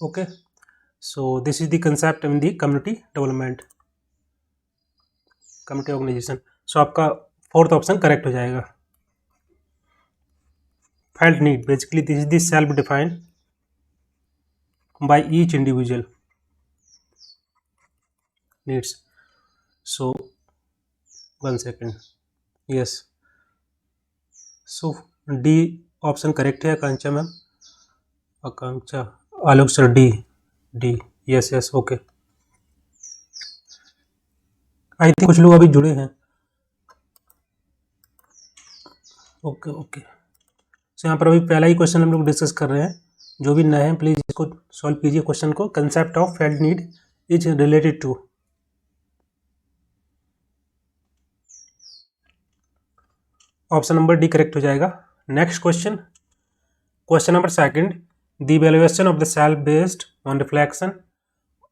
Okay, so this is the concept in the community development, community organization. So आपका fourth option correct हो जाएगा. Felt need, basically this is the self defined by each individual needs. So 1 second. Yes. So D option correct है Akanksha ma'am. Akanksha, Alok sir, D. Yes yes, okay. I think कुछ लोग अभी जुड़े हैं. Okay okay. सो यहाँ पर अभी पहला ही क्वेश्चन हम लोग डिस्कस कर रहे हैं. जो भी नए हैं प्लीज इसको सॉल्व कीजिए क्वेश्चन को. Concept of felt need is related to. Option number D correct हो जाएगा. Next question, question number second. The evaluation of the self based on reflection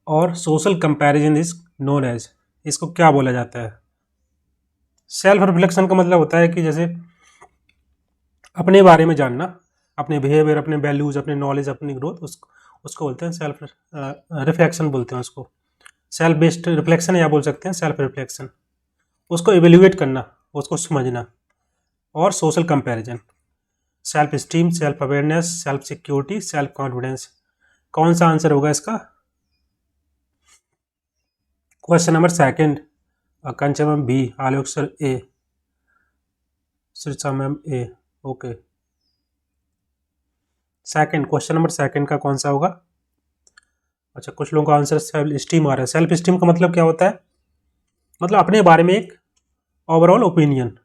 और social comparison is known as. इसको क्या बोला जाता है? सेल्फ रिफ्लेक्शन का मतलब होता है कि जैसे अपने बारे में जानना, अपने बिहेवियर, अपने वैल्यूज, अपने नॉलेज, अपनी ग्रोथ, उसको बोलते हैं सेल्फ रिफ्लेक्शन बोलते हैं उसको. सेल्फ बेस्ड रिफ्लेक्शन या बोल सकते हैं सेल्फ रिफ्लेक्शन. उसको इवेल्युएट करना, उसको समझना. और social comparison, self esteem, self awareness, self security, self confidence. कौन सा आंसर होगा इसका? Question number second, Akanksha ma'am B, Alok sir A, Sirsa ma'am A. Okay. Second, question number second का कौन सा होगा? अच्छा, कुछ लोगों का आंसर सेल्फ स्टीम आ रहा है. सेल्फ स्टीम का मतलब क्या होता है? मतलब अपने बारे में एक overall opinion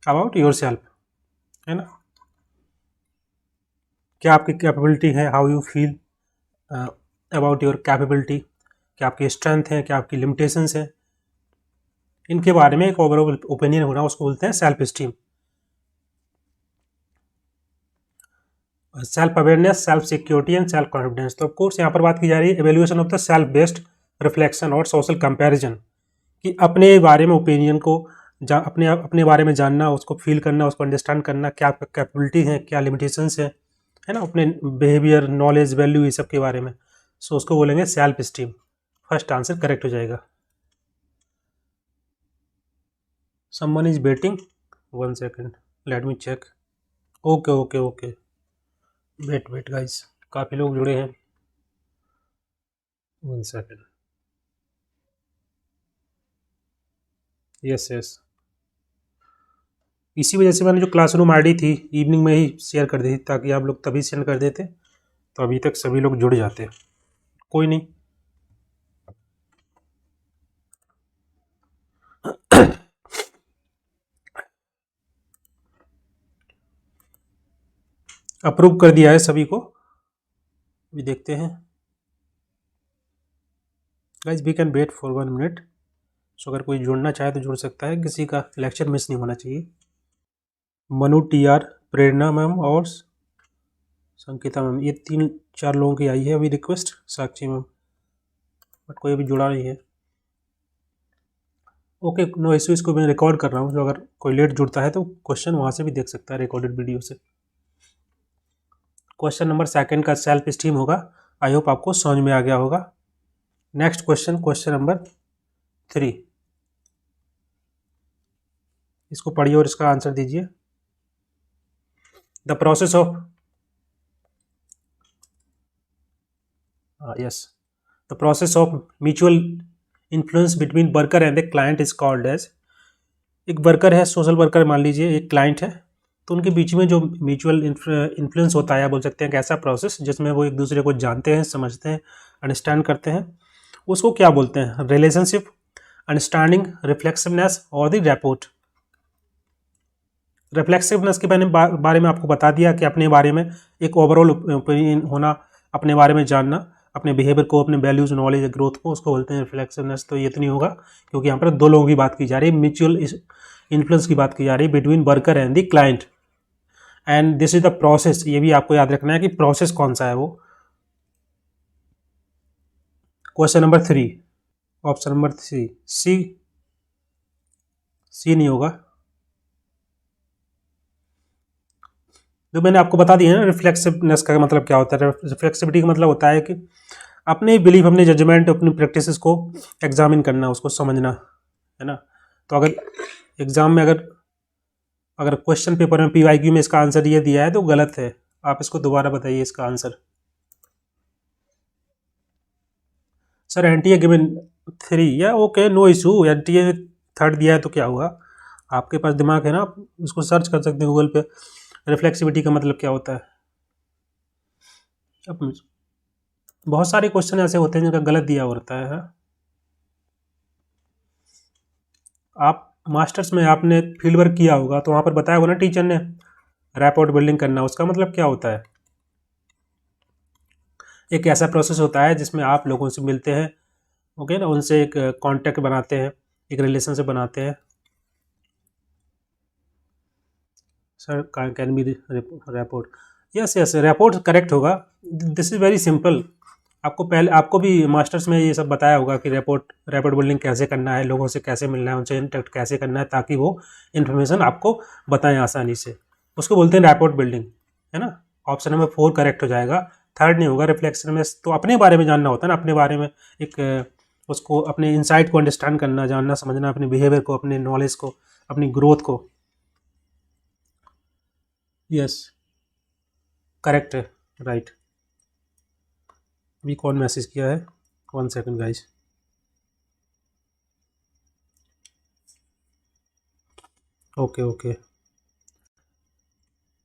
about your self, है ना. क्या आपकी कैपेबिलिटी है, how you feel about your capability, क्या आपकी स्ट्रेंथ है, क्या आपकी लिमिटेशंस है, इनके बारे में एक ओवरऑल ओपिनियन होना, उसको बोलते हैं self esteem. Self awareness, self security and self confidence. तो ऑफकोर्स यहाँ पर बात की जा रही है evaluation of the self based reflection और सोशल कंपैरिजन, कि अपने बारे में ओपिनियन को अपने बारे में जानना, उसको फील करना, उसको अंडरस्टैंड करना, क्या कैपेबिलिटी है, क्या लिमिटेशंस है ना, अपने बिहेवियर, नॉलेज, वैल्यू, ये सब के बारे में. सो उसको बोलेंगे self esteem. First answer correct हो जाएगा. Someone is waiting, 1 second, let me check. Okay okay okay, wait guys, काफ़ी लोग जुड़े हैं. 1 सेकेंड. यस यस, इसी वजह से मैंने जो क्लासरूम आईडी थी इवनिंग में ही शेयर कर दी थी, ताकि आप लोग तभी सेंड कर देते तो अभी तक सभी लोग जुड़ जाते. कोई नहीं. अप्रूव कर दिया है सभी को. अभी देखते हैं. Guys we can wait for 1 minute. So अगर कोई जुड़ना चाहे तो जुड़ सकता है, किसी का लेक्चर मिस नहीं होना चाहिए. Manu T are, Prerna ma'am और संकिता मैम, ये 3-4 लोगों की आई है अभी रिक्वेस्ट. साक्षी मैम, बट कोई अभी जुड़ा नहीं है. Okay, no issue. इसको मैं रिकॉर्ड कर रहा हूँ, जो अगर कोई लेट जुड़ता है तो क्वेश्चन वहाँ से भी देख सकता है रिकॉर्डेड वीडियो से. क्वेश्चन नंबर सेकंड का सेल्फ स्टीम होगा. आई होप आपको समझ में आ गया होगा. Next question, question number 3. इसको पढ़िए और इसका आंसर दीजिए. The process of the process of mutual influence between worker and the client is called as. एक वर्कर है, सोशल वर्कर मान लीजिए, एक क्लाइंट है, तो उनके बीच में जो म्यूचुअल इन्फ्लुएंस होता है, बोल सकते हैं कि ऐसा प्रोसेस जिसमें वो एक दूसरे को जानते हैं, समझते हैं, अंडरस्टैंड करते हैं, उसको क्या बोलते हैं? रिलेशनशिप, अंडरस्टैंडिंग, रिफ्लेक्सिवनेस और द रैपोर्ट. रिफ्लेक्सिवनेस के बारे में आपको बता दिया कि अपने बारे में एक ओवरऑल ओपिनियन होना, अपने बारे में जानना, अपने बिहेवियर को, अपने वैल्यूज, नॉलेज, ग्रोथ को, उसको बोलते हैं रिफ्लेक्सिवनेस. तो ये इतनी होगा, क्योंकि यहाँ पर 2 लोगों की बात की जा रही है, म्यूचुअल इन्फ्लुएंस की बात की जा रही है between worker and the client. And this is the process. ये भी आपको याद रखना है कि प्रोसेस कौन सा है वो. क्वेश्चन नंबर 3, ऑप्शन नंबर 3, सी नहीं होगा. जो मैंने आपको बता दिया है ना, रिफ्लेक्सिवनेस का मतलब क्या होता है। रिफ्लेक्सिविटी का मतलब होता है कि अपने बिलीफ, अपने जजमेंट, अपनी प्रैक्टिसेस को एग्जामिन करना, उसको समझना, है ना। तो अगर एग्जाम में अगर क्वेश्चन पेपर में पीवाईक्यू में इसका आंसर ये दिया है तो गलत है, आप इसको दोबारा बताइए इसका आंसर। सर एनटीए गिवन 3 या okay, no issue. NTA 3rd दिया है तो क्या हुआ, आपके पास दिमाग है ना, आप उसको सर्च कर सकते हैं गूगल पे, रिफ्लेक्सिविटी का मतलब क्या होता है। अब बहुत सारे क्वेश्चन ऐसे होते हैं जिनका गलत दिया होता है। आप मास्टर्स में आपने फील्ड वर्क किया होगा तो वहाँ पर बताया होगा ना टीचर ने, रैपोर्ट बिल्डिंग करना, उसका मतलब क्या होता है। एक ऐसा प्रोसेस होता है जिसमें आप लोगों से मिलते हैं, ओके ना, उनसे एक कांटेक्ट बनाते हैं, एक रिलेशनशिप बनाते हैं। Sir can be rapport, yes yes, rapport correct होगा। This is very simple. आपको भी मास्टर्स में ये सब बताया होगा कि रैपोर्ट बिल्डिंग कैसे करना है, लोगों से कैसे मिलना है, उनसे इंटरेक्ट कैसे करना है, ताकि वो इन्फॉर्मेशन आपको बताएं आसानी से। उसको बोलते हैं रैपोर्ट बिल्डिंग, है ना। ऑप्शन नंबर 4 करेक्ट हो जाएगा, 3rd नहीं होगा। रिफ्लेक्शन में तो अपने बारे में जानना होता है ना, अपने बारे में एक उसको अपने इंसाइट को अंडरस्टैंड करना, जानना समझना, अपने बिहेवियर को, अपने नॉलेज को, अपनी ग्रोथ को। यस करेक्ट है, राइट। अभी कौन मैसेज किया है, 1 second guys. Okay okay,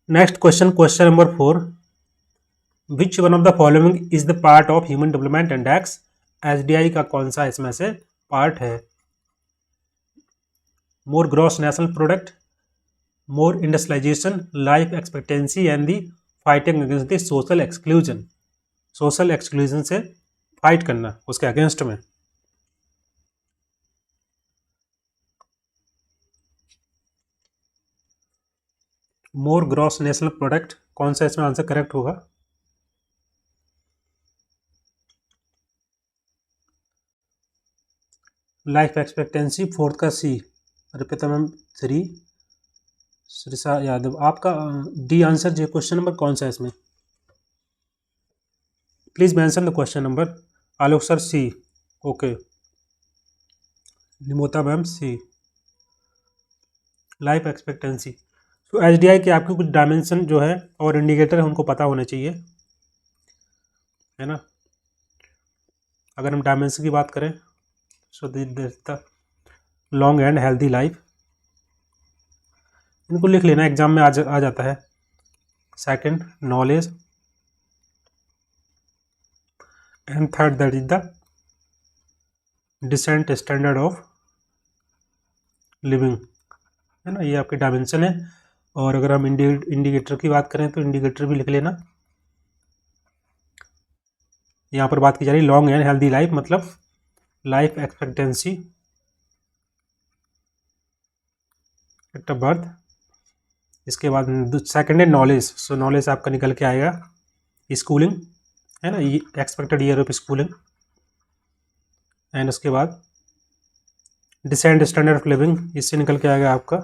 next question, question number 4, which one of the following is the part of human development index. SDI का कौन सा इसमें से पार्ट है। More gross national product, more industrialisation, life expectancy and the fighting against the social exclusion. Social exclusion से fight करना, उसके against में। मोर ग्रॉस नेशनल प्रोडक्ट, कौन सा इसमें आंसर करेक्ट होगा। लाइफ एक्सपेक्टेंसी 4th का सी, अर्पिता मैम 3, श्रीसा यादव। आपका डी आंसर जो क्वेश्चन नंबर कौन सा है इसमें, please mention the question number. Alok sir C, okay. Nimota ma'am C, life expectancy. तो एचडीआई के आपके कुछ डायमेंशन जो है और इंडिकेटर है उनको पता होने चाहिए, है ना। अगर हम डायमेंशन की बात करें, so the long and healthy life, इनको लिख लेना, एग्जाम में आ जाता है। Second knowledge, and third that is the decent standard of living, है ना। ये आपके डायमेंशन है। और अगर हम इंडिकेटर की बात करें तो इंडिकेटर भी लिख लेना। यहाँ पर बात की जा रही है लॉन्ग एंड हेल्दी लाइफ, मतलब लाइफ एक्सपेक्टेंसी एट बर्थ। इसके बाद सेकंड है नॉलेज, सो नॉलेज आपका निकल के आएगा स्कूलिंग, है ना, expected year of schooling. And उसके बाद डिसेंट स्टैंडर्ड ऑफ लिविंग, इससे निकल के आएगा आपका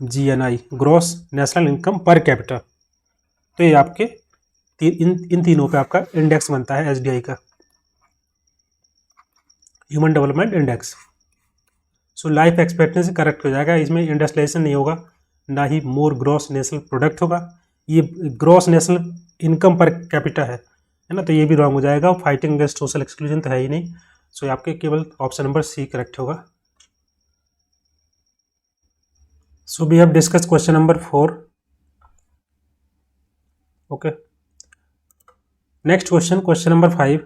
GNI, gross national income per capita. तो ये आपके इन तीनों पे आपका इंडेक्स बनता है एसडीआई का, human development index. So life expectancy correct हो जाएगा, इसमें इंडस्ट्रियलाइजेशन नहीं होगा, ना ही मोर ग्रॉस नेशनल प्रोडक्ट होगा। ये gross national income per capita है ना, तो ये भी रॉन्ग हो जाएगा। फाइटिंग अगेंस्ट सोशल एक्सक्लूजन तो है ही नहीं। सो आपके केवल ऑप्शन नंबर सी करेक्ट होगा। So we have discuss question number 4, okay. Next question, question number 5,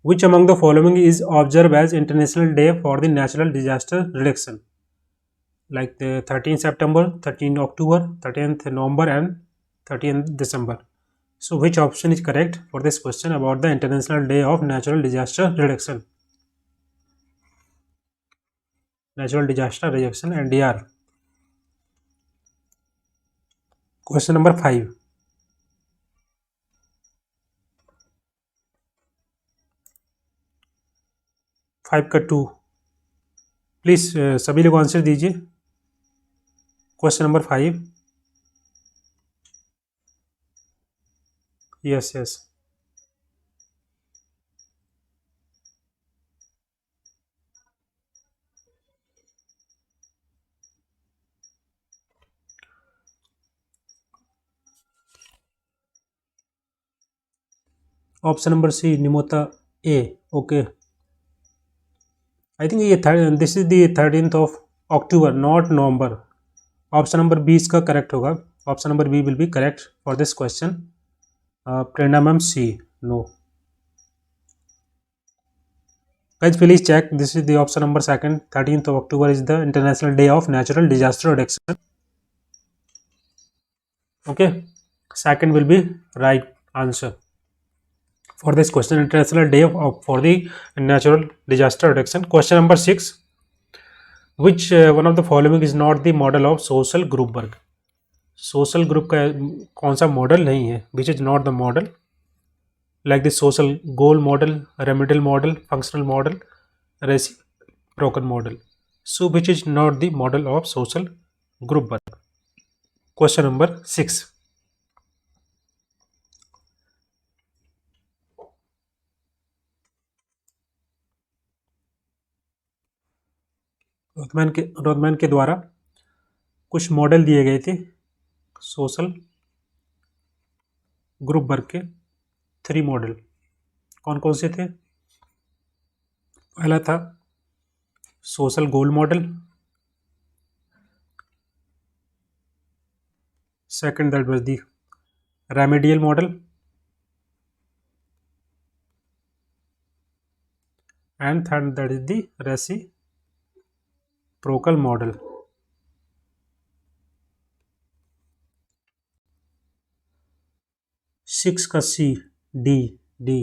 which among the following is observed as international day for the natural disaster reduction, like the 13th September, 13th October, 13th November and 13th December. So which option is correct for this question about the international day of natural disaster reduction? Natural disaster reduction, NDR. Question number 5, 5 का 2, please सभी लोग answer दीजिए। Question number 5, yes yes. Option number C Nimota A. Okay, I think ये this is the 13 not November. Option number B इसका correct होगा। Option number B will be correct for this question. Prerna ma'am C, no. Guys, please check. This is the option number second. 13th of October is the International Day of Natural Disaster Reduction. Okay, second will be right answer for this question. International Day for the Natural Disaster Reduction. Question number 6. Which one of the following is not the model of social group work? Social group का कौन सा model नहीं है? Which is not the model like the social goal model, remedial model, functional model, reciprocal model. So which is not the model of social group work? Question number 6. रोथमैन के द्वारा कुछ model दिए गए थे सोशल ग्रुप वर्क के. 3 model कौन कौन से थे? पहला था social goal model, second that was the remedial model, and third that is the reciprocal model. Six का सी, D.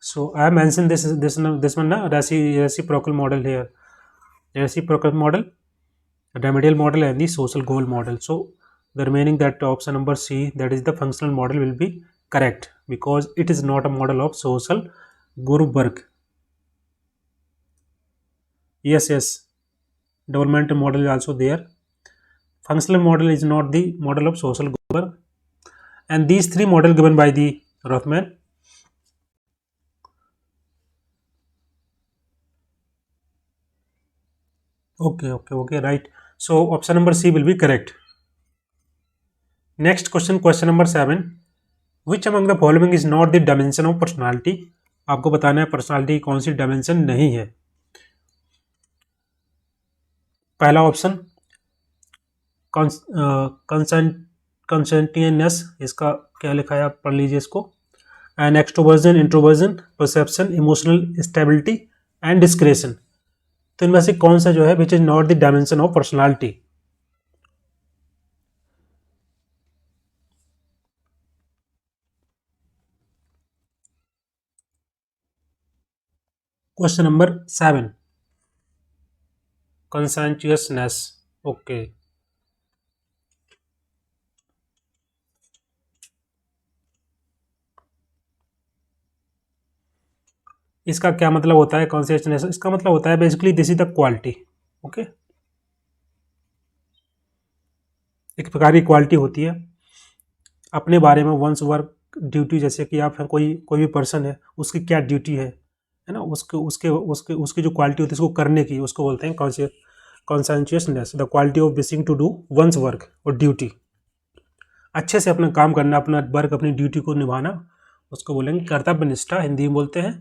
So I mentioned this one na reciprocal model here. Reciprocal model, remedial model, and the social goal model. So the remaining that option number C, that is the functional model, will be correct because it is not a model of social group work. Yes, development model is also there. Functional model is not the model of social group work, and these 3 model given by the Rothman. Okay, right. So option number C will be correct. Next question, question number 7. Which among the following is not the dimension of personality? आपको बताना है personality कौन सी dimension नहीं है. पहला option कंसेंटियस, इसका क्या लिखा है आप पढ़ लीजिए इसको. And extroversion, introversion, perception, emotional stability and discretion. तो इनमें से कौन सा जो है which is not the dimension of personality? Question number 7, conscientiousness. Okay, इसका क्या मतलब होता है कंसेंटियसनेस? इसका मतलब होता है basically this is the quality. Okay, एक प्रकार की क्वालिटी होती है अपने बारे में वंस वर्क ड्यूटी. जैसे कि आप कोई भी पर्सन है, उसकी क्या ड्यूटी है ना, उसके उसके उसके उसकी जो क्वालिटी होती है उसको करने की, उसको बोलते हैं conscientiousness. The quality of wishing to do one's work और ड्यूटी. अच्छे से अपना काम करना, अपना वर्क, अपनी ड्यूटी को निभाना, उसको बोलेंगे कर्तव्य निष्ठा, हिंदी में बोलते हैं.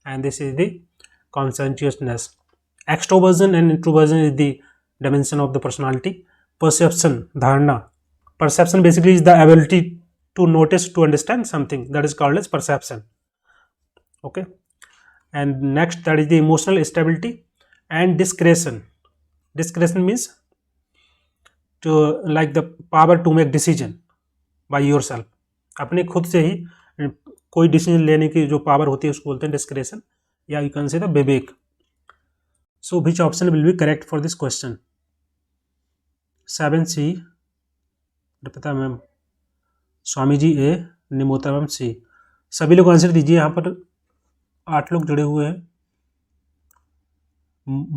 And this is the conscientiousness. Extroversion and introversion is the dimension of the personality. Perception, धारणा. Perception basically is the ability to notice, to understand something, that is called as perception. Okay, and next that is the emotional stability and discretion. Discretion means to like the power to make decision by yourself. अपने खुद से ही कोई decision लेने की जो power होती है उसको बोलते हैं डिस्क्रेशन, या यू कैन से the Vivek. So which option will be correct for this question? 7C, पता मैम, स्वामी जी ए, निमोता मैम सी. सभी लोग आंसर दीजिए. यहाँ पर 8 लोग जुड़े हुए हैं.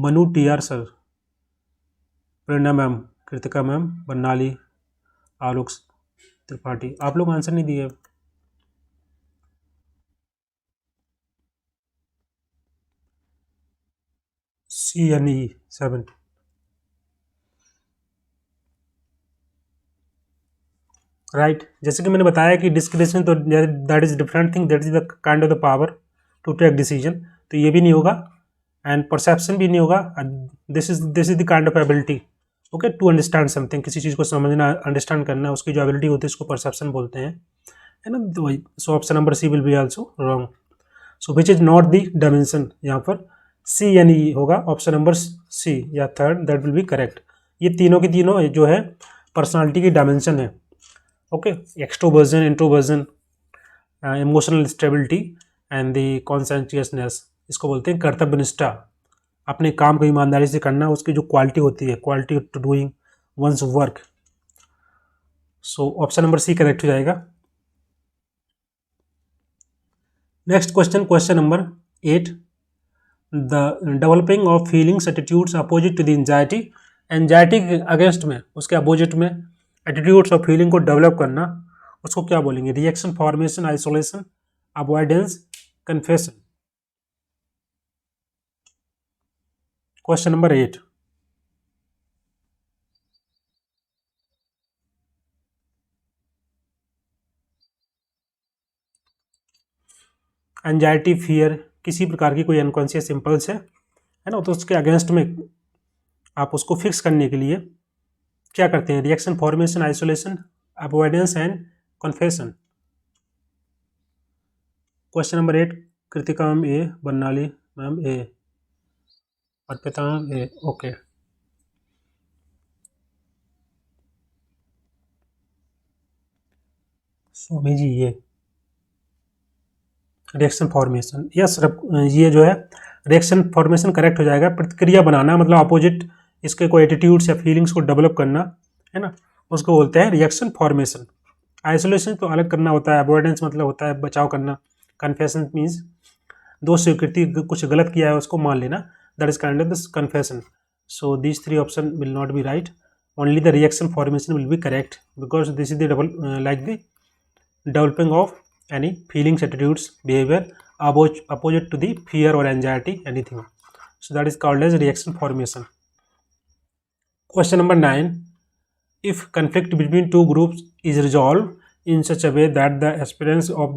मनु TR सर, प्रेरणा मैम, कृतिका मैम, बन्नाली, आलोक, त्रिपाठी। आप लोग आंसर नहीं दिए। CNE 7। राइट, जैसे कि मैंने बताया कि डिस्क्रिप्शन तो that is different thing, that is the kind of the power to take decision, तो ये भी नहीं होगा, एंड परसेप्शन भी नहीं होगा। This is the kind of ability, okay, to understand something, किसी चीज़ को समझना, अंडरस्टैंड करना, उसकी जो एबिलिटी होती है उसको परसेप्शन बोलते हैं, है ना। तो वही, so option number C will be also wrong. So which is not the dimension, यहाँ पर CNE होगा ऑप्शन नंबर सी या third, that will be correct. ये तीनों की तीनों जो है पर्सनालिटी की डायमेंशन है, okay. Extroversion, introversion, emotional stability and the conscientiousness, इसको बोलते हैं कर्तव्यनिष्ठा, अपने काम को ईमानदारी से करना, उसकी जो क्वालिटी होती है, quality to doing one's work. So option number C correct हो जाएगा। Next question, question number 8, the developing of feelings attitudes opposite to the anxiety, anxiety के अगेंस्ट में, उसके अपोजिट में एटीट्यूड्स और फीलिंग को डेवलप करना, उसको क्या बोलेंगे? Reaction, formation, isolation, avoidance, confession. Question number 8। Anxiety, fear, किसी प्रकार की कोई अनकॉन्शियस इम्पल्स है ना, तो उसके अगेंस्ट में आप उसको फिक्स करने के लिए क्या करते हैं? Reaction, formation, isolation, avoidance and confession. Question number 8, Kritika ma'am A, Bannali ma'am A, Arpita ma'am A, okay. Swami ji ये रिएक्शन फॉर्मेशन, यस, ये जो है रिएक्शन फॉर्मेशन करेक्ट हो जाएगा। प्रतिक्रिया बनाना मतलब अपोजिट इसके कोई एटीट्यूड्स या फीलिंग्स को डेवलप करना, है ना, उसको बोलते हैं रिएक्शन फॉर्मेशन। आइसोलेशन तो अलग करना होता है, अवॉइडेंस मतलब होता है बचाव करना, कन्फेशन मीन्स दोष स्वीकृति, कुछ गलत किया है उसको मान लेना, that is kind of this confession. So these three option will not be right, only the reaction formation will be correct, because this is the double like the developing of any feelings, attitudes, behavior opposite to the fear or anxiety, anything. So that is called as reaction formation. Question number 9, if conflict between two groups is resolved in such a way that the aspirants of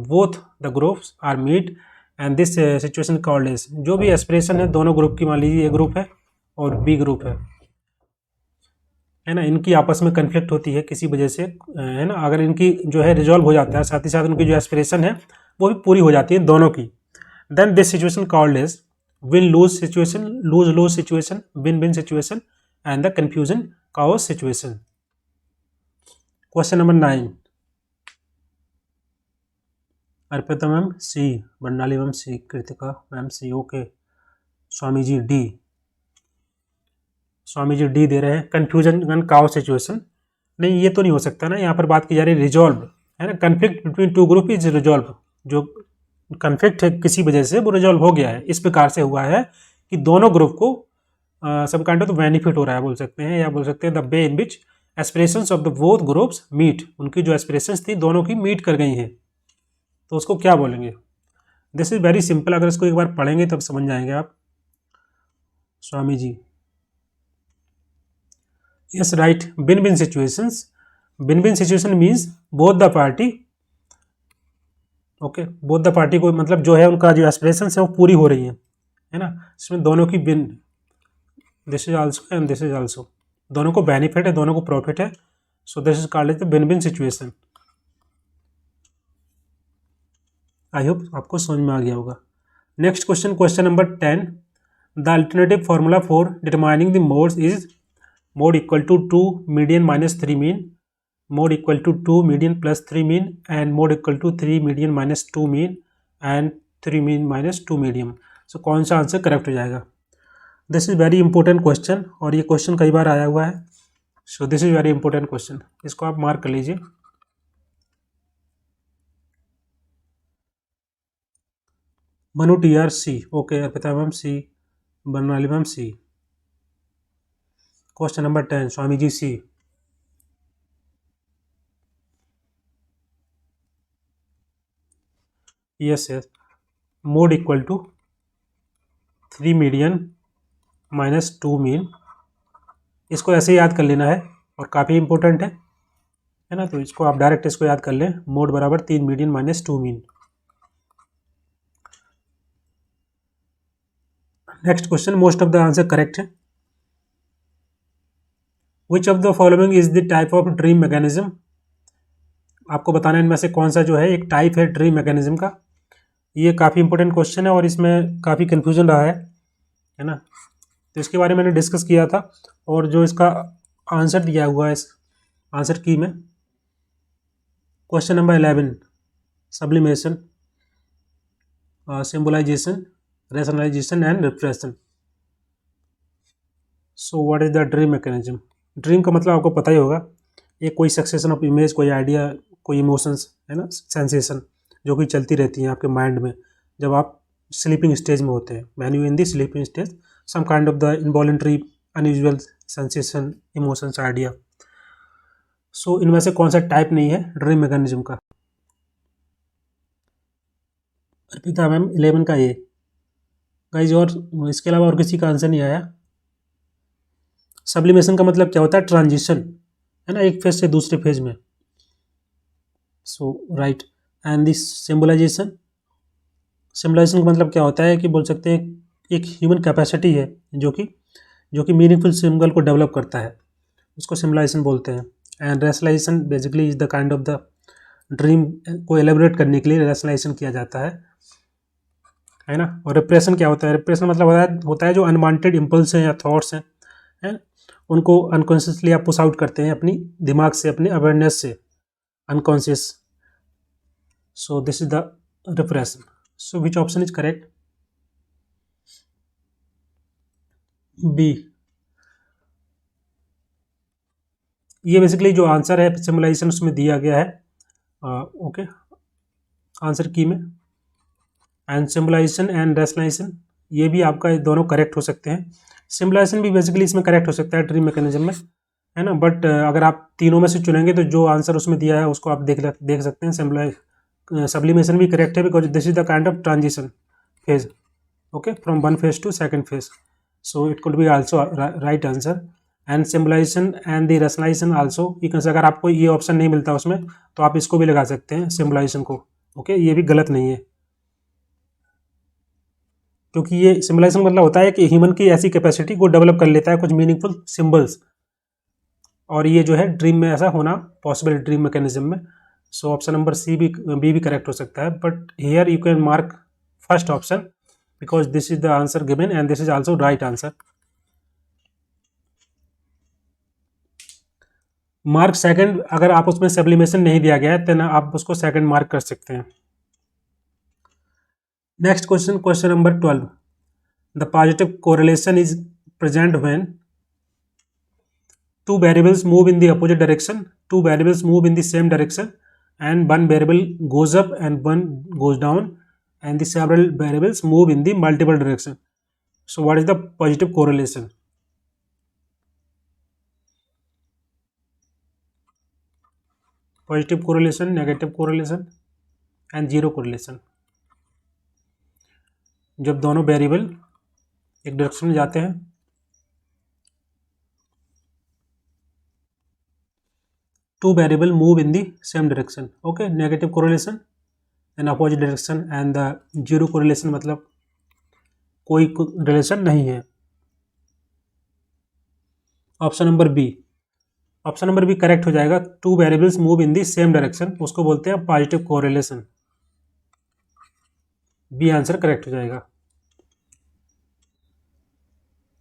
both the groups are meet, and this situation called as, जो भी aspiration है दोनों group की, मान लीजिए ए group है और B group है ना, इनकी आपस में कन्फ्लिक्ट होती है किसी वजह से, है ना, अगर इनकी जो है रिजॉल्व हो जाता है, साथ ही साथ उनकी जो एस्पिरेशन है वो भी पूरी हो जाती है दोनों की, then this situation called as win lose situation, lose lose situation, win win situation and the confusion chaos situation. Question number 9, Arpita ma'am C, Bandali ma'am C, Kritika ma'am C, okay. Swami ji D, Swami ji D दे रहे हैं, कंफ्यूजन एंड काओस सिचुएशन। नहीं, ये तो नहीं हो सकता ना, यहाँ पर बात की जा रही है रिजॉल्व, है ना, conflict between two group is resolve, जो कन्फ्लिक्ट है किसी वजह से वो रिजॉल्व हो गया है, इस प्रकार से हुआ है कि दोनों ग्रुप को सब काइंड ऑफ बेनिफिट हो रहा है बोल सकते हैं, या बोल सकते हैं the way in which aspirations of the both groups meet, उनकी जो एस्पिरेशंस थी दोनों की मीट कर गई हैं, तो उसको क्या बोलेंगे? दिस इज वेरी सिंपल, अगर इसको एक बार पढ़ेंगे तब समझ जाएंगे आप। Swami ji, yes, right, win-win situations, win-win situation means both the party, okay, both the party को मतलब जो है उनका जो एस्पिरेशंस है वो पूरी हो रही है ना, इसमें दोनों की win, this is also and this is also, दोनों को बेनिफिट है, दोनों को प्रॉफिट है, so this is called as the win-win situation. I hope आपको समझ में आ गया होगा। Next question, question number 10, the alternative formula for determining the modes is mod equal to 2 median minus 3 mean, mod equal to 2 median plus 3 mean, and mod equal to 3 median minus 2 mean and 3 mean minus 2 medium। So कौन सा answer correct हो जाएगा? This is very important question, और ये क्वेश्चन कई बार आया हुआ है, so this is very important question, इसको आप मार्क कर लीजिए। Manu TR C, okay, Arpita ma'am C, Banwali ma'am C. Question number 10, Swami ji C. Yes yes, mode equal to 3 median minus 2 mean, इसको ऐसे याद कर लेना है और काफ़ी इंपॉर्टेंट है ना। तो इसको आप डायरेक्ट इसको याद कर लें, मोड बराबर 3 median minus 2 mean. Next question, most of the answer correct है। Which of the following is the type of dream mechanism, आपको बताना है इनमें से कौन सा जो है एक टाइप है ड्रीम मैकेनिज्म का। ये काफ़ी इंपॉर्टेंट क्वेश्चन है और इसमें काफ़ी कन्फ्यूजन रहा है ना। तो इसके बारे में मैंने डिस्कस किया था और जो इसका आंसर दिया हुआ है इस आंसर की में, question number 11, sublimation, symbolisation, rationalisation and repression. So what is the dream mechanism. Dream का मतलब आपको पता ही होगा, ये कोई सक्सेशन ऑफ इमेज, कोई आइडिया, कोई इमोशंस है ना, सेंसेशन जो कि चलती रहती हैं आपके माइंड में जब आप स्लीपिंग स्टेज में होते हैं। When you in the sleeping stage, some kind of the involuntary unusual sensation, emotions, idea. So इनमें से कौन सा टाइप नहीं है ड्रीम मैकेनिज्म का। अर्पिता मैम 11 का ये गाइज, और इसके अलावा और किसी का आंसर नहीं आया। सब्लिमेशन का मतलब क्या होता है, ट्रांजिशन है ना, एक फेज से दूसरे फेज में। सो right. And this symbolisation, symbolisation का मतलब क्या होता है कि बोल सकते हैं एक ह्यूमन कैपेसिटी है जो कि मीनिंगफुल सिंबल को डेवलप करता है, उसको सिंबलाइजेशन बोलते हैं। And rationalization basically is the kind of the dream को एलेबोरेट करने के लिए रैशनलाइजेशन किया जाता है ना। और रिप्रेशन क्या होता है, रिप्रेशन मतलब होता है जो अनवांटेड इम्पल्स हैं या थॉट्स हैं, उनको अनकॉन्शियसली आप पुश आउट करते हैं अपनी दिमाग से, अपने अवेयरनेस से, unconscious. So this is the repression. So which option is correct, B. ये बेसिकली जो आंसर है सिम्बलाइजेशन उसमें दिया गया है, ओके, आंसर की में। एंड सिम्बलाइजेशन एंड रैशनलाइजेशन ये भी आपका दोनों करेक्ट हो सकते हैं। सिम्बलाइजेशन भी बेसिकली इसमें करेक्ट हो सकता है ड्रीम मैकेनिज्म में, है ना। बट अगर आप तीनों में से चुनेंगे तो जो आंसर उसमें दिया है उसको आप देख सकते हैं। सब्लिमेशन भी करेक्ट है because this is the kind of transition phase, okay, from one phase to second phase. So it could be also right answer. And symbolisation and the rationalisation also, अगर आपको ये ऑप्शन नहीं मिलता उसमें तो आप इसको भी लगा सकते हैं सिम्बलाइजेशन को, ओके, ये भी गलत नहीं है। क्योंकि ये सिम्बलाइजेशन मतलब होता है कि ह्यूमन की ऐसी कैपेसिटी को डेवलप कर लेता है कुछ मीनिंगफुल सिंबल्स, और ये जो है ड्रीम में ऐसा होना पॉसिबल, ड्रीम मैकेनिज्म में। सो ऑप्शन नंबर बी भी करेक्ट हो सकता है, but here you can mark first option because this is the answer given and this is also right answer. Mark second, अगर आप उसमें सब्लिमेशन नहीं दिया गया है तो आप उसको सेकंड मार्क कर सकते हैं। Next question, question number 12, the positive correlation is present when two variables move in the opposite direction, two variables move in the same direction, and one variable goes up and one goes down, and the several variables move in the multiple direction. So what is the positive correlation? Positive correlation, negative correlation and zero correlation। जब दोनों variable एक direction में जाते हैं, two variable move in the same direction, okay, negative correlation and opposite direction, and the zero correlation मतलब कोई relation नहीं है। Option number B, option number B correct हो जाएगा। Two variables move in the same direction, उसको बोलते हैं positive correlation. B answer correct हो जाएगा,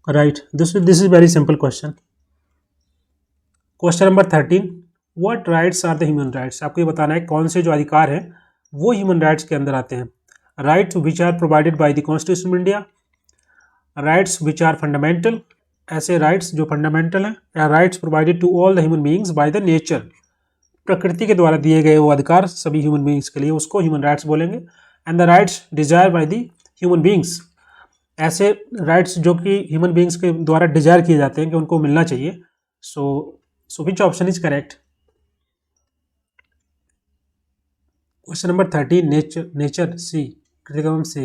right. This is very simple question. Question number 13, what rights are the human rights. आपको ये बताना है कौन से जो अधिकार हैं वो ह्यूमन राइट्स के अंदर आते हैं। Rights which are provided by the constitution of India, rights which are fundamental, ऐसे राइट्स जो फंडामेंटल हैं, या rights provided to all the human beings by the nature, प्रकृति के द्वारा दिए गए वो अधिकार सभी ह्यूमन बीइंग्स के लिए, उसको ह्यूमन राइट्स बोलेंगे। And the rights desire by the human beings, ऐसे राइट्स जो कि ह्यूमन बीइंग्स के द्वारा डिजायर किए जाते हैं कि उनको मिलना चाहिए। So which option is correct, question number 30 नेचर सी कृतिकम सी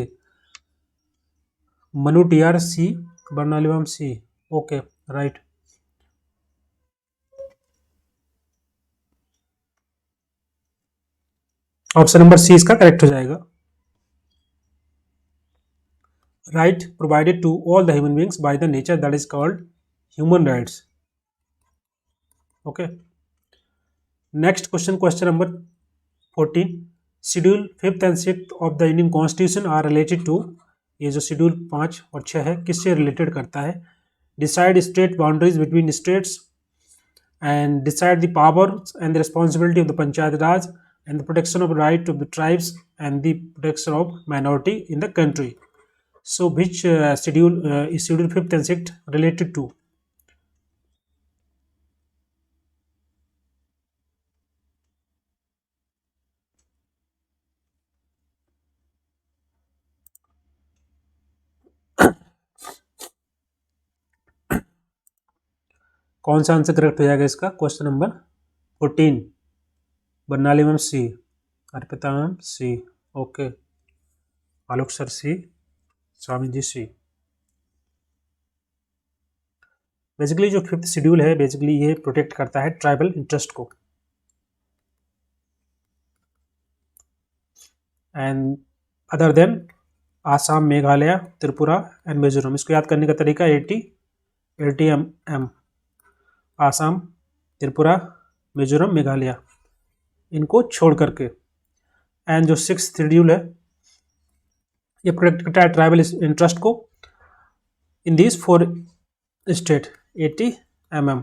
मनु टीआर सी बर्नालिवम C. Okay right. Option number C इसका करेक्ट हो जाएगा। Right provided to all the human beings by the nature that is called human rights. Okay next question, question number 14 schedule 5th and 6th of the Indian constitution are related to. ये जो schedule 5 और 6 है किससे related करता है? Decide state boundaries between states and decide the powers and the responsibility of the Panchayat Raj and the protection of right of the tribes and the protection of minority in the country. So which schedule is schedule 5th and 6th related to? कौन सा answer correct हो जाएगा इसका? Question number 14 Barnali ma'am सी, Arpita ma'am C, okay आलोक sir सी, स्वामी जी सी। Basically जो 5th schedule है basically ये protect करता है ट्राइबल इंटरेस्ट को and other than Assam, Meghalaya, Tripura and Mizoram. इसको याद करने का तरीका 80 एम आसाम, त्रिपुरा, मिजोरम, मेघालय इनको छोड़ करके। एंड जो 6th शेड्यूल है ये प्रोटेक्ट करता है ट्राइबल इंटरेस्ट को in this 4 state 80 mm।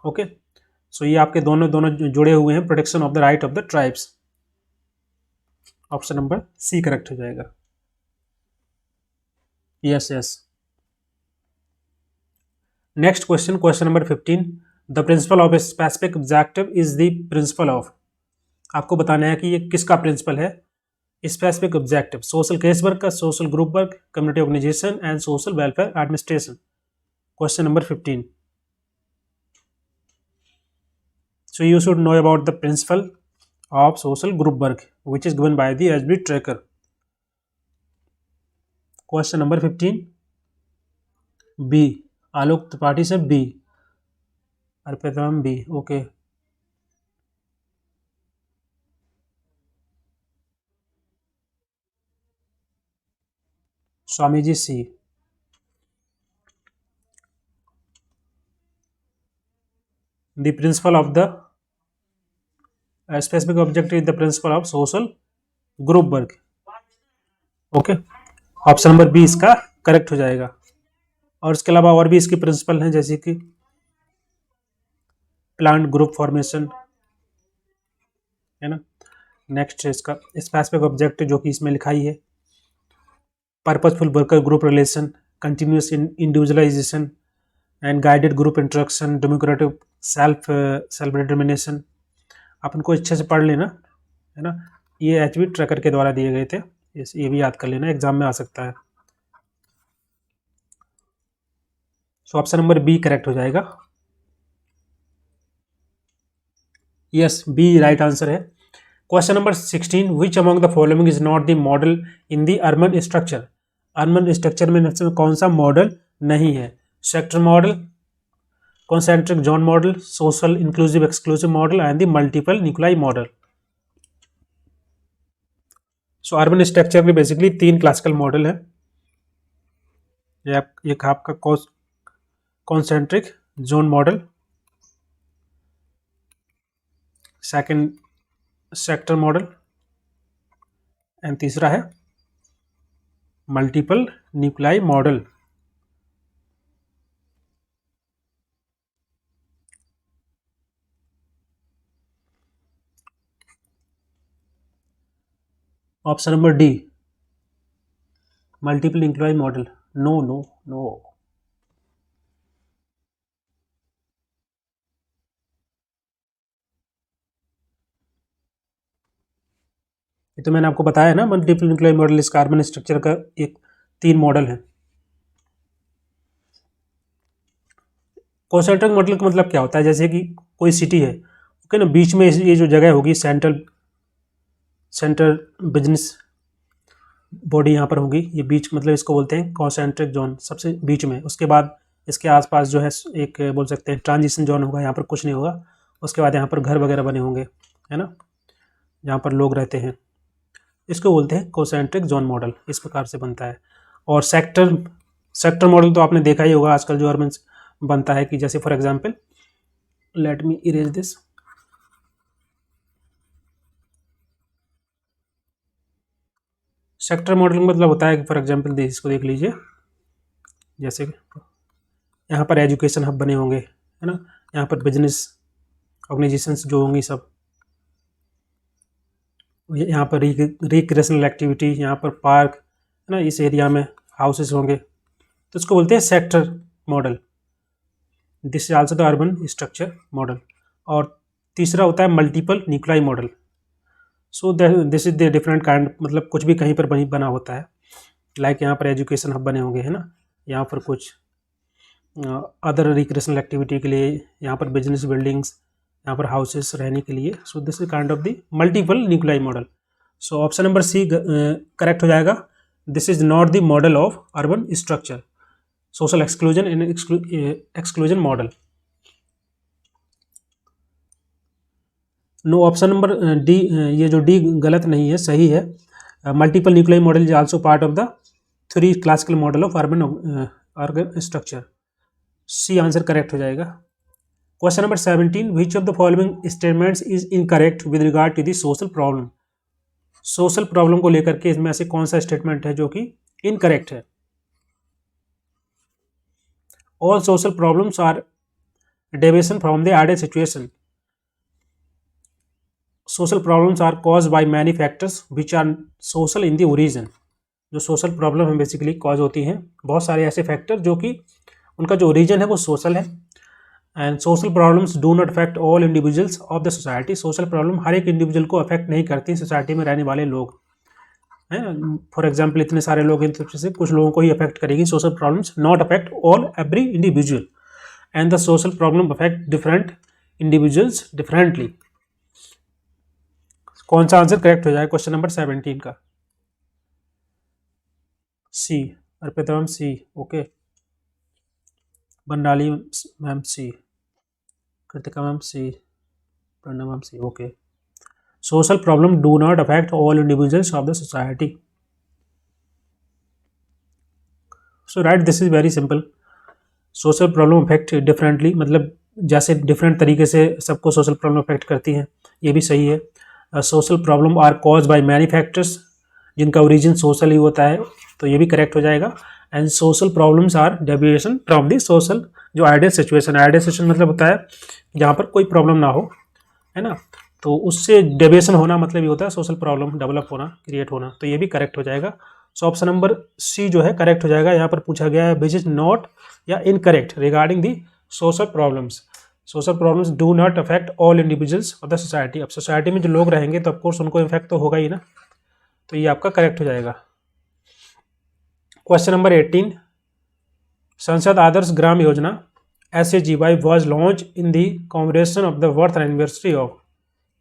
Okay so ये आपके दोनों जुड़े हुए हैं protection of the right of the tribes. Option number C correct हो जाएगा। Yes yes. Next question, question number 15 the principle of a specific objective is the principle of. आपको बताना है कि ये किसका प्रिंसिपल है? Specific objective social case work का, social group work, community organisation and social welfare administration. Question number 15 so you should know about the principle of social group work which is given by the HB tracker. Question number 15 B Alok Tripathi से B, Arpita B, okay Swami ji C, the principle of the specific objective is the principle of social group work. Okay option number B इसका correct हो जाएगा। और इसके अलावा और भी इसके प्रिंसिपल हैं जैसे कि प्लांट ग्रुप फॉर्मेशन है ना। नेक्स्ट इसका स्पेसिफिक ऑब्जेक्टिव जो कि इसमें लिखा ही है, purposeful worker group relation, continuous individualisation and guided group interaction, democratic self determination. आप इनको अच्छे से पढ़ लेना है ना, ये HB ट्रैकर के द्वारा दिए गए थे, ये भी याद कर लेना, एग्जाम में आ सकता है। So option number B correct हो जाएगा। यस बी राइट आंसर है। Question number 16 which among the following is not the model in the urban structure. Urban structure में कौन सा मॉडल नहीं है? Sector model, concentric zone model, social inclusive exclusive model and the multiple nuclei model. So urban structure में basically 3 classical model है। एक आपका concentric zone model, second sector model and तीसरा है multiple nuclei model. Option number D multiple nuclei model. No no no. ये तो मैंने आपको बताया ना, मल्टीपल न्यूक्लियर मॉडल इस कार्बन स्ट्रक्चर का एक 3 मॉडल है। कॉन्सेंट्रिक मॉडल का मतलब क्या होता है? जैसे कि कोई सिटी है, ओके ना, बीच में ये जो जगह होगी सेंट्रल सेंट्रल बिजनेस बॉडी यहाँ पर होगी, ये बीच मतलब इसको बोलते हैं कॉन्सेंट्रिक जोन, सबसे बीच में। उसके बाद इसके आसपास जो है एक बोल सकते हैं ट्रांजिशन जोन होगा, यहाँ पर कुछ नहीं होगा। उसके बाद यहाँ पर घर वगैरह बने होंगे, है ना, जहाँ पर लोग रहते हैं। इसको बोलते हैं कॉन्सेंट्रिक जोन मॉडल, इस प्रकार से बनता है। और सेक्टर मॉडल तो आपने देखा ही होगा आजकल जो अर्बन बनता है, कि जैसे for example let me erase this. Sector model मतलब होता है कि फॉर एग्जांपल इसको देख लीजिए, जैसे यहाँ पर एजुकेशन हब बने होंगे, है ना, यहाँ पर बिजनेस ऑर्गेनाइजेशंस जो होंगी सब, यहाँ पर रिक्रिएशनल एक्टिविटी, यहाँ पर पार्क, है ना, इस एरिया में हाउसेस होंगे, तो इसको बोलते हैं sector model. This is also the urban structure model. और तीसरा होता है multiple nuclei model. So this is the different kind, मतलब कुछ भी कहीं पर बना होता है, लाइक यहाँ पर एजुकेशन हब बने होंगे, है ना, यहाँ पर कुछ अदर रिक्रिएशनल एक्टिविटी के लिए, यहाँ पर बिजनेस बिल्डिंग्स, यहाँ पर हाउसेस रहने के लिए। So this is kind of the multiple nuclei model. So option number C correct हो जाएगा। This is not the model of urban structure, social exclusion and exclusion model. No, option number D, ये जो D गलत नहीं है, सही है। Multiple nuclear model is also part of the 3 classical model of urban structure. C answer correct हो जाएगा। Question number 17, which of the following statements is incorrect with regard to the social problem. Social problem को लेकर के इसमें से कौन सा statement है जो कि इनकरेक्ट है? All social problems are deviation from the ideal situation. Social problems are cause by many factors which are social in the origin. जो सोशल प्रॉब्लम है बेसिकली कॉज होती हैं बहुत सारे ऐसे फैक्टर जो कि उनका जो ओरिजिन है वो सोशल है। And social problems do not affect all individuals of the society. Social problem हर एक इंडिविजुअल को अफेक्ट नहीं करती, सोसाइटी में रहने वाले लोग हैं। फॉर एग्जाम्पल इतने सारे लोग इन से कुछ लोगों को ही अफेक्ट करेगी social problems, not affect all every individual, and the social problem affect different individuals differently. कौन सा आंसर करेक्ट हो जाएगा क्वेश्चन नंबर 17 का? C, Arpita ma'am C, okay, Bandali ma'am C, Kritika ma'am C, Pranav ma'am C, okay. Social problem do not affect all individuals of the society. So right, this is very simple. Social problem affect differently, मतलब जैसे different तरीके से सबको social problem affect करती हैं, ये भी सही है। Social problem are cause by many factors, जिनका ओरिजिन सोशल ही होता है, तो ये भी करेक्ट हो जाएगा। And social problems are deviation from the social, जो आइडियल सिचुएशन, आइडियल सिचुएशन मतलब होता है जहाँ पर कोई प्रॉब्लम ना हो, है ना, तो उससे डेविएशन होना मतलब ये होता है सोशल प्रॉब्लम डेवलप होना, क्रिएट होना, तो ये भी करेक्ट हो जाएगा। सो ऑप्शन नंबर सी जो है करेक्ट हो जाएगा। यहाँ पर पूछा गया है विच इज नॉट या incorrect regarding the social problems. Social problems do not affect all individuals of the society. अब सोसाइटी में जो लोग रहेंगे तो ऑफकोर्स उनको इफेक्ट तो होगा ही ना, तो ये आपका करेक्ट हो जाएगा। क्वेश्चन नंबर 18, संसद आदर्श Gram Yojana SAGY was launch in the combination of the birth anniversary of.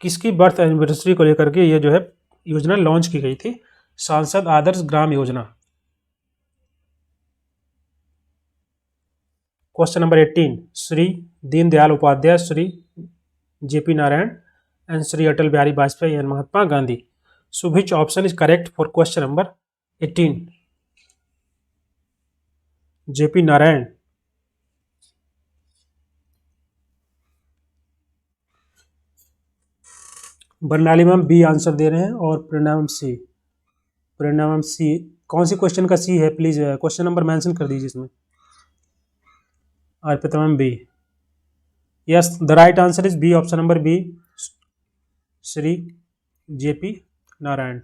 किसकी बर्थ एनिवर्सरी को लेकर के ये जो है योजना लॉन्च की गई थी? सांसद Adarsh Gram Yojana. Question number 18, Shri Deendayal Upadhyay, Shri JP Narayan and Shri Atal Bihari Vajpayee and Mahatma Gandhi. So which option is correct for question number 18? JP Narayan, Barnali ma'am B answer दे रहे हैं और प्रेरणा मैम सी। प्रेरणा मैम सी, कौन सी क्वेश्चन का सी है प्लीज क्वेश्चन नंबर मेंशन कर दीजिए इसमें। Arpita ma'am B, yes the right answer is B, option number B, Shri JP Narayan,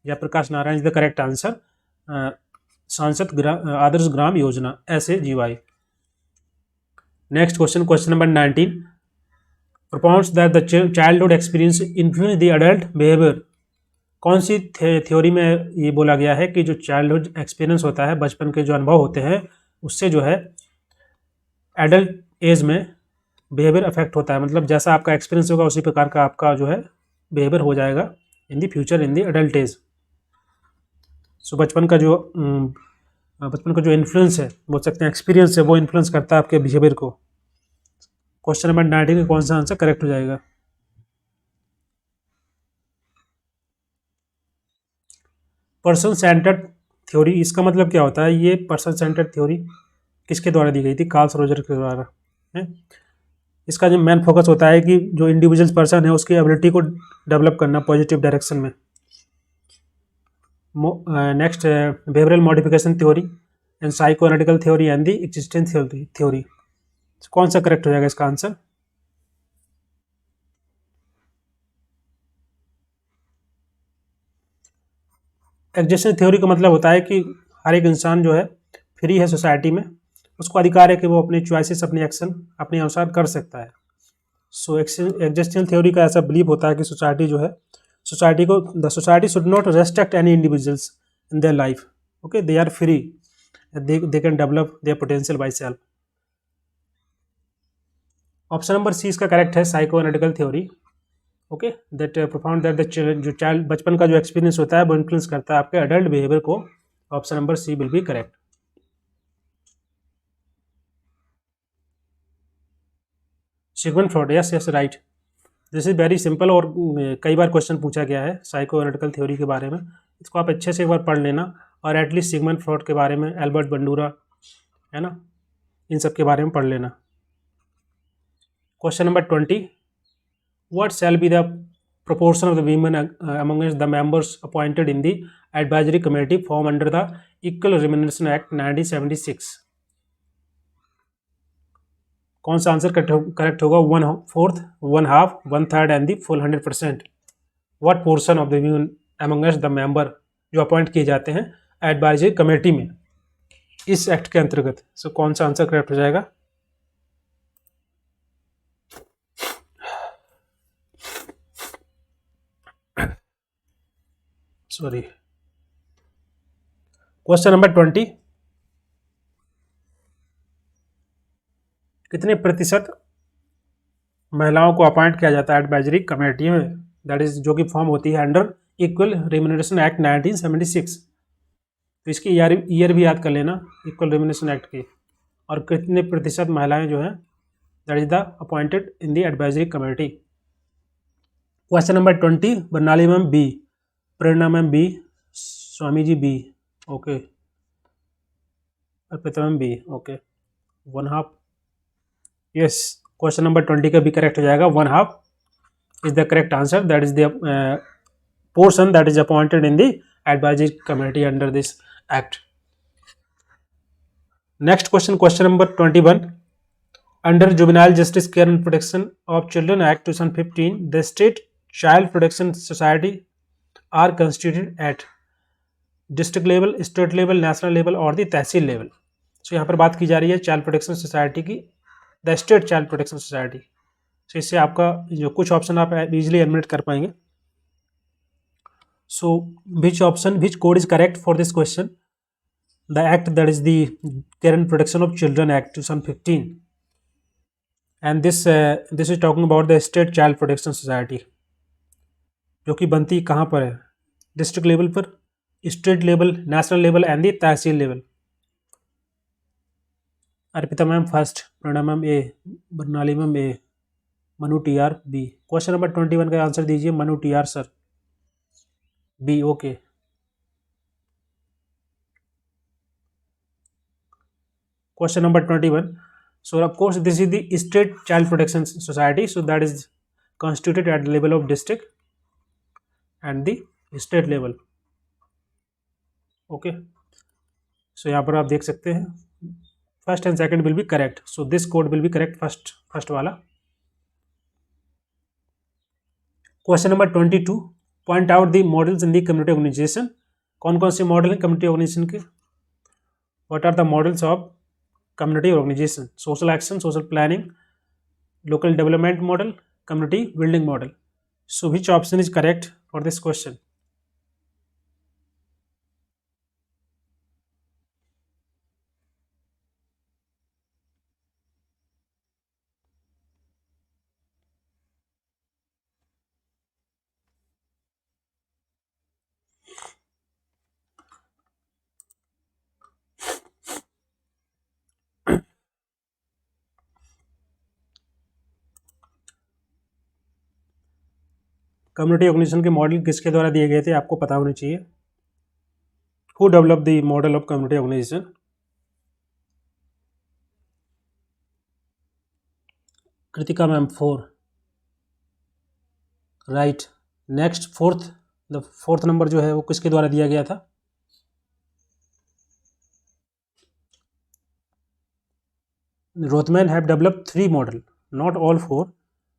Jayaprakash Narayan is the correct answer. Sansad Adarsh Gram Yojana SAGY। Next question, question number 19, propounds that the childhood experience influence the adult behavior। कौन सी theory में ये बोला गया है कि जो childhood experience होता है, बचपन के जो अनुभव होते हैं, उससे जो है एडल्ट एज में बिहेवियर अफेक्ट होता है। मतलब जैसा आपका एक्सपीरियंस होगा उसी प्रकार का आपका जो है बिहेवियर हो जाएगा in the future in the adult age. So बचपन का जो इन्फ्लुएंस है, बोल सकते हैं एक्सपीरियंस है, वो इन्फ्लुएंस करता है आपके बिहेवियर को। क्वेश्चन नंबर 19 का कौन सा आंसर करेक्ट हो जाएगा? पर्सन सेंटर्ड थ्योरी, इसका मतलब क्या होता है? ये पर्सन सेंटर्ड थ्योरी किसके द्वारा दी गई थी? कार्ल रोजर के द्वारा है। इसका जो मेन फोकस होता है कि जो इंडिविजुअल पर्सन है उसकी एबिलिटी को डेवलप करना पॉजिटिव डायरेक्शन में। Next behavioural modification theory and psycho analytical theory and the existence theory. कौन सा करेक्ट हो जाएगा इसका आंसर? एग्जिस्टेंस थ्योरी का मतलब होता है कि हर एक इंसान जो है फ्री है सोसाइटी में, उसको अधिकार है कि वो अपने चॉइसेस, अपने एक्शन अपने अनुसार कर सकता है। सो एग्जिस्टेंस थ्योरी का ऐसा बिलीव होता है कि सोसाइटी जो है, सोसाइटी को, the society should not restrict any individuals in their life. Okay, they are free, they can develop their potential by self. Option number C इसका करेक्ट है, psychoanalytical theory. Okay, that profound that the जो child, बचपन का जो experience होता है वो influence करता है आपके अडल्ट बिहेवियर को। Option number C will be correct. Sigmund Freud, yes yes right. This is very simple और कई बार क्वेश्चन पूछा गया है साइको एनालिटिकल थ्योरी के बारे में। इसको आप अच्छे से एक बार पढ़ लेना, और एटलीस्ट सिगमंड फ्रॉइड के बारे में, एल्बर्ट बंडूरा, है ना, इन सब के बारे में पढ़ लेना। Question number 20, what shall be the proportion of the women amongst the members appointed in the advisory committee formed under the Equal Remuneration Act 1976? कौन सा आंसर करेक्ट होगा? 1/4, 1/2, 1/3 and the full 100%। What portion of the women amongst the member जो appoint किए जाते हैं advisory committee में इस act के अंतर्गत? सो कौन सा आंसर करेक्ट हो जाएगा? सॉरी, क्वेश्चन नंबर 20, कितने प्रतिशत महिलाओं को अपॉइंट किया जाता है एडवाइजरी कमेटी में, दैट इज जो कि फॉर्म होती है अंडर इक्वल रेम्यूनरेशन एक्ट 1976। तो इसकी ईयर भी याद कर लेना इक्वल रेम्यूनरेशन एक्ट की, और कितने प्रतिशत महिलाएं जो हैं that is the appointed in the advisory committee. Question number 20, Barnali ma'am B, Prerna ma'am B, Swami ji B, okay, Arpita ma'am B, okay, 1/2, yes. Question number 20 का भी करेक्ट हो जाएगा, 1/2 is the correct answer. That is the portion that is appointed in the advisory committee under this act. Next question, question number 21. Under Juvenile Justice Care and Protection of Children Act 2015, the State Child Protection Society are constituted at district level, state level, national level और the tehsil level. So यहाँ पर बात की जा रही है child protection society की, the state child protection society. So इससे आपका जो कुछ ऑप्शन आप इजीली एलिमिनेट कर पाएंगे। सो which code is correct for this question? The act that is the Care and Protection of Children Act 2015, and this is talking about the State Child Protection Society, जो कि बनती कहाँ पर है? District level पर, state level, national level and the tehsil level. Arpita ma'am first, Prana ma'am A, Barnali ma'am A, Manu T R B. Question number 21 का answer दीजिए Manu T R sir, B, okay. Question number 21. So of course this is the State Child Protection Society. So that is constituted at the level of district and the state level. Okay. So यहाँ पर आप देख सकते हैं first and second will be correct. So this code will be correct, first वाला। Question number 22. Point out the models in the community organization. कौन कौन से मॉडल हैं कम्युनिटी ऑर्गेनाइजेशन के? What are the models of community organization? Social action, social planning, local development model, community building model. So which option is correct for this question? Community organisation के model किसके द्वारा दिए गए थे, आपको पता होना चाहिए। Who develop the model of community organisation? Kritika ma'am 4, right. Next fourth number जो है वो किसके द्वारा दिया गया था? Rothman have developed 3 model, not all 4.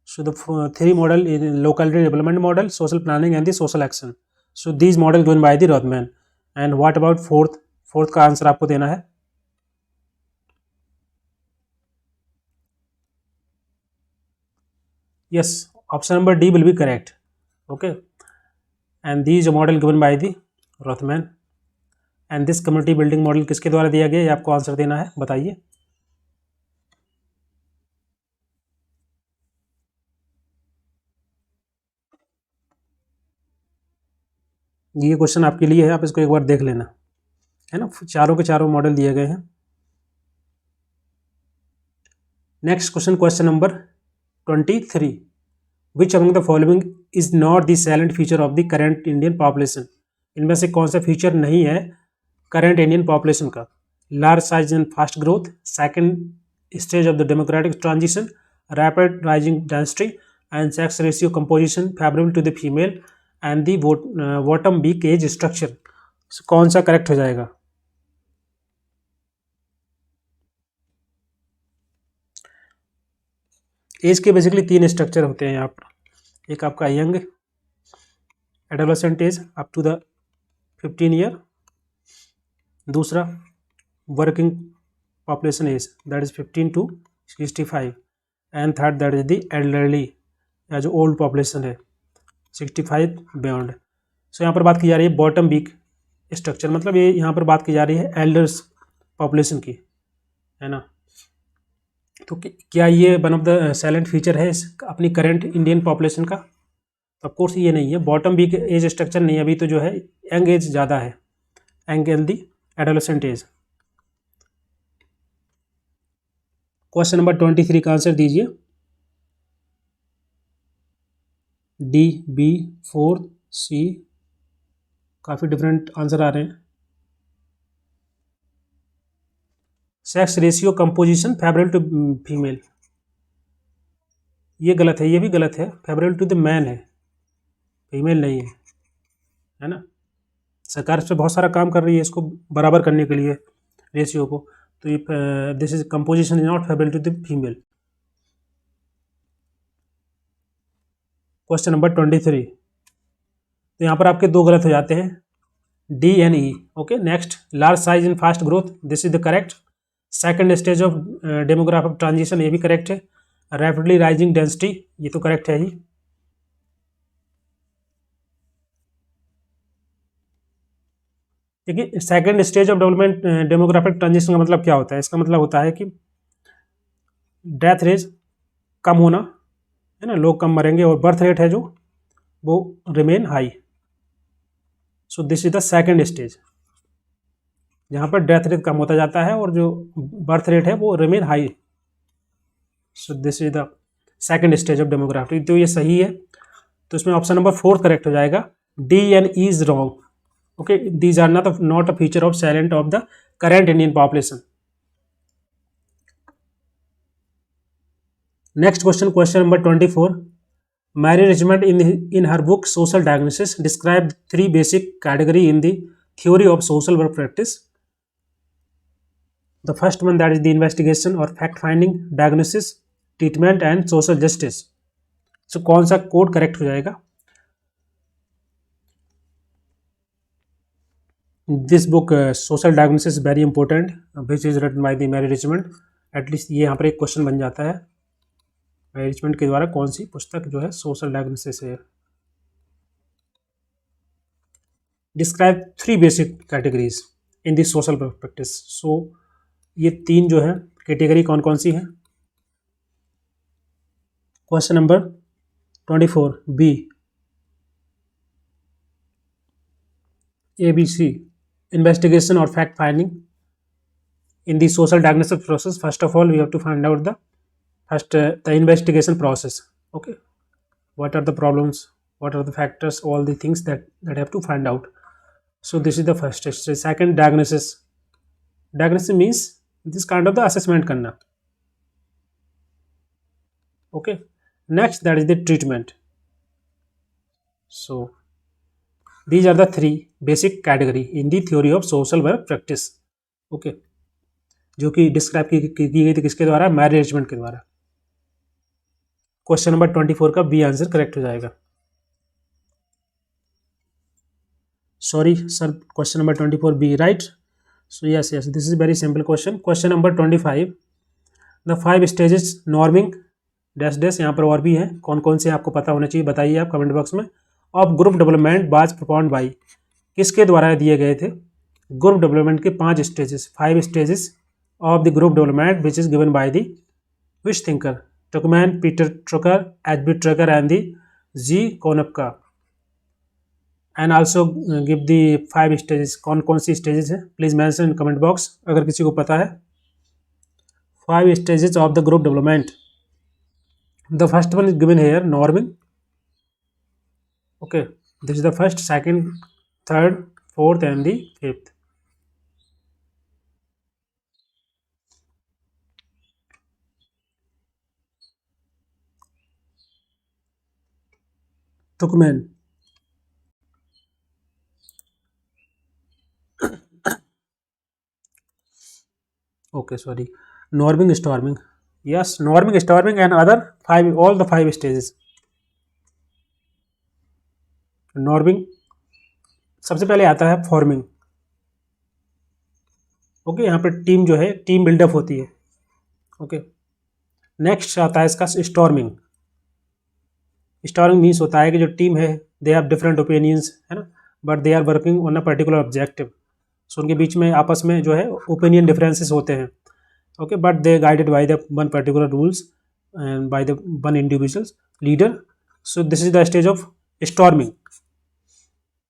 So the 3 model is locality development model, social planning and the social action. So these model given by the Rothman. And what about fourth? Fourth का answer आपको देना है। Yes, option number D will be correct. Okay, and these model given by the Rothman. And this community building model किसके द्वारा दिया गया, ये आपको आंसर देना है, बताइए। ये क्वेश्चन आपके लिए है, आप इसको एक बार देख लेना, है ना। चारों के चारों मॉडल दिए गए हैं। Next question, question number 23, which among the following is not the silent feature of the current Indian population? इनमें से कौन सा फीचर नहीं है करेंट इंडियन पॉपुलेशन का? Large size and fast growth, second stage of the democratic transition, rapid rising density and sex ratio composition favourable to the female and the bottom beak age structure. कौन सा correct हो जाएगा? As के basically 3 structure होते हैं यहाँ पर। एक आपका young adolescent age up to the 15 year, दूसरा working population age that is 15 to 65, and third that is the elderly या जो ओल्ड पॉपुलेशन है 65 बियॉन्ड। सो यहाँ पर बात की जा रही है बॉटम बीक स्ट्रक्चर, मतलब ये यहाँ पर बात की जा रही है एल्डर्स पॉपुलेशन की, है ना। तो क्या ये one of the silent feature है अपनी करेंट इंडियन पॉपुलेशन का? ऑफ कोर्स ये नहीं है। बॉटम बीक एज स्ट्रक्चर नहीं है, अभी तो जो है यंग एज ज़्यादा है, young and the adolescent age. Question number 23 का आंसर दीजिए। डी, बी, 4, सी, काफ़ी डिफरेंट आंसर आ रहे हैं। Sex ratio composition favourable to female, ये गलत है, ये भी गलत है। फेवरेबल टू द मैन है, फीमेल नहीं है ना। सरकार इस पर बहुत सारा काम कर रही है इसको बराबर करने के लिए रेशियो को। तो ये this is composition is not favourable to the female. Question number 23, तो यहाँ पर आपके 2 गलत हो जाते हैं, D and E. Okay, next, large size and fast growth, this is the correct. Second stage of demographic transition, ये भी करेक्ट है। रैपिडली राइजिंग डेंसिटी, ये तो करेक्ट है ही। देखिए, second stage of development demographic transition का मतलब क्या होता है? इसका मतलब होता है कि डेथ रेट कम होना, है ना, लोग कम मरेंगे, और बर्थ रेट है जो वो remain high. So this is the second stage, जहाँ पर डेथ रेट कम होता जाता है और जो बर्थ रेट है वो remain high. So this is the second stage of demography. तो ये सही है, तो इसमें ऑप्शन नंबर 4 करेक्ट हो जाएगा। D and E is wrong. Okay, these are not a feature of silent of the current Indian population. Next question, question number 24, Mary Richmond in her book Social Diagnosis described 3 basic category in the theory of social work practice. The first one, that is the investigation or fact finding, diagnosis, treatment and social justice. So कौन सा code correct हो जाएगा? This book Social Diagnosis is very important, which is written by the Mary Richmond. At least ये यहाँ पर एक question बन जाता है, मैरी रिचमंड के द्वारा कौन सी पुस्तक जो है सोशल डायग्नोसिस है। डिस्क्राइब 3 बेसिक कैटेगरीज इन दी सोशल प्रैक्टिस। सो ये 3 जो है कैटेगरी कौन कौन सी है? क्वेश्चन नंबर 24, बी, ए, बी, सी, इन्वेस्टिगेशन और fact finding in the social diagnosis process. First of all, we have to find out the investigation process. Okay, what are the problems, what are the factors, all the things that have to find out. So this is the first stage. Second, diagnosis means this kind of the assessment karna. Okay, next, that is the treatment. So these are the three basic category in the theory of social work practice. Okay, जो कि describe की गई थी किसके द्वारा, management के द्वारा. Question number 24 का बी आंसर करेक्ट हो जाएगा. Sorry sir, question number 24 B, right. So yes yes, this is very simple question. Question number 25, the 5 stages norming dash dash, यहाँ पर और भी हैं, कौन कौन से आपको पता होना चाहिए बताइए आप कमेंट बॉक्स में. Of group development was performed by, किसके द्वारा दिए गए थे. ग्रुप डेवलपमेंट के 5 stages, 5 stages of the group development which is given by the which thinker, Tuckman, Peter Drucker, H B. Drucker and the G कोनपका. And also give the 5 stages, कौन कौन सी स्टेजेस है please mention in comment box अगर किसी को पता है. 5 stages of the group development. The first one is given here, norming. Okay, this is the first, second, third, fourth and the fifth. Tuckman. Okay, sorry. Norming, storming. Yes, norming, storming and other 5, all the 5 stages. Norming सबसे पहले आता है forming. Okay, यहाँ पर team जो है team buildup होती है. ओके, नेक्स्ट आता है इसका स्टॉर्मिंग. स्टॉर्मिंग मीन्स होता है कि जो टीम है दे हैव डिफरेंट ओपिनियंस, है ना, but they are working on a particular objective. So उनके बीच में आपस में जो है ओपिनियन डिफरेंसेस होते हैं. Okay, but they guided by the one particular rules and by the one individual leader. So this is the stage of storming,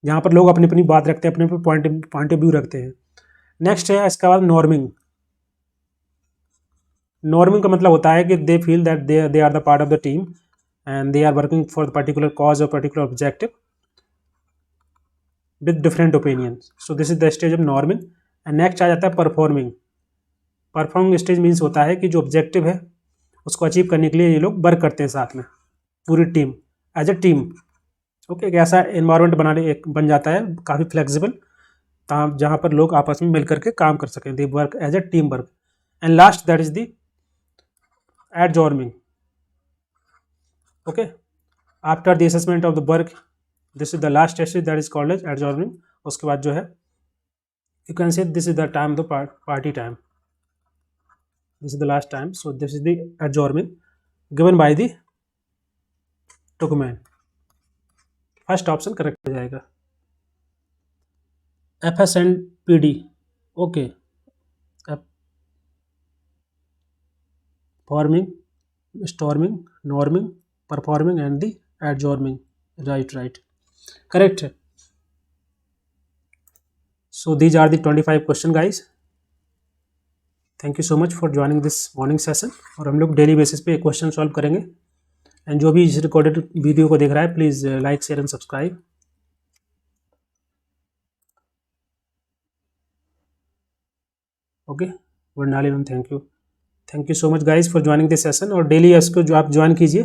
जहाँ पर लोग अपनी अपनी बात रखते हैं, अपने अपने पॉइंट ऑफ व्यू रखते हैं. नेक्स्ट है इसके बाद नॉर्मिंग. नॉर्मिंग का मतलब होता है कि they feel that they are the part of the team and they are working for the particular cause और particular objective with different opinion. So this is the stage of norming. And next आ जाता है performing. Performing stage means होता है कि जो objective है उसको अचीव करने के लिए ये लोग वर्क करते हैं साथ में, पूरी team, as a team. Okay, एक ऐसा एनवायरनमेंट बन जाता है काफ़ी फ्लेक्सिबल, जहाँ पर लोग आपस में मिल करके काम कर सकें. They work as a team work. And last that is the adjourning. Okay, after the assessment of the work, this is the last stage that is called as adjourning. उसके बाद जो है you can say this is the time the party time. This is the last time. So this is the adjournment given by the document. First option correct हो जाएगा. FSNPD. Okay. Forming, storming, norming, performing and the adjourning. Right. Correct. So these are the 25 question, guys. Thank you so much for joining this morning session. और हम लोग daily basis पे question solve करेंगे. And जो भी इस recorded video को देख रहा है please like, share and subscribe. Okay, वर्नालिन, thank you so much guys for joining this session. और डेली इसको जो आप ज्वाइन कीजिए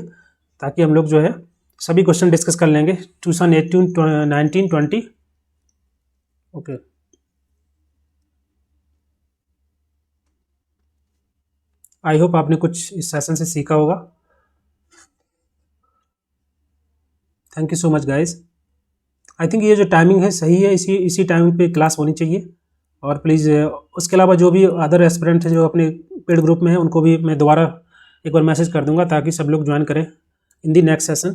ताकि हम लोग जो है सभी क्वेश्चन डिस्कस कर लेंगे 2018, 19, 20. ओके, आई होप आपने कुछ इस सेशन से सीखा होगा. Thank you so much guys. I think ये जो टाइमिंग है सही है, इसी टाइमिंग पे क्लास होनी चाहिए. और प्लीज़ उसके अलावा जो भी अदर एस्पिरेंट हैं जो अपने पेड ग्रुप में हैं उनको भी मैं दोबारा एक बार मैसेज कर दूंगा ताकि सब लोग ज्वाइन करें इन दी नेक्स्ट सेशन.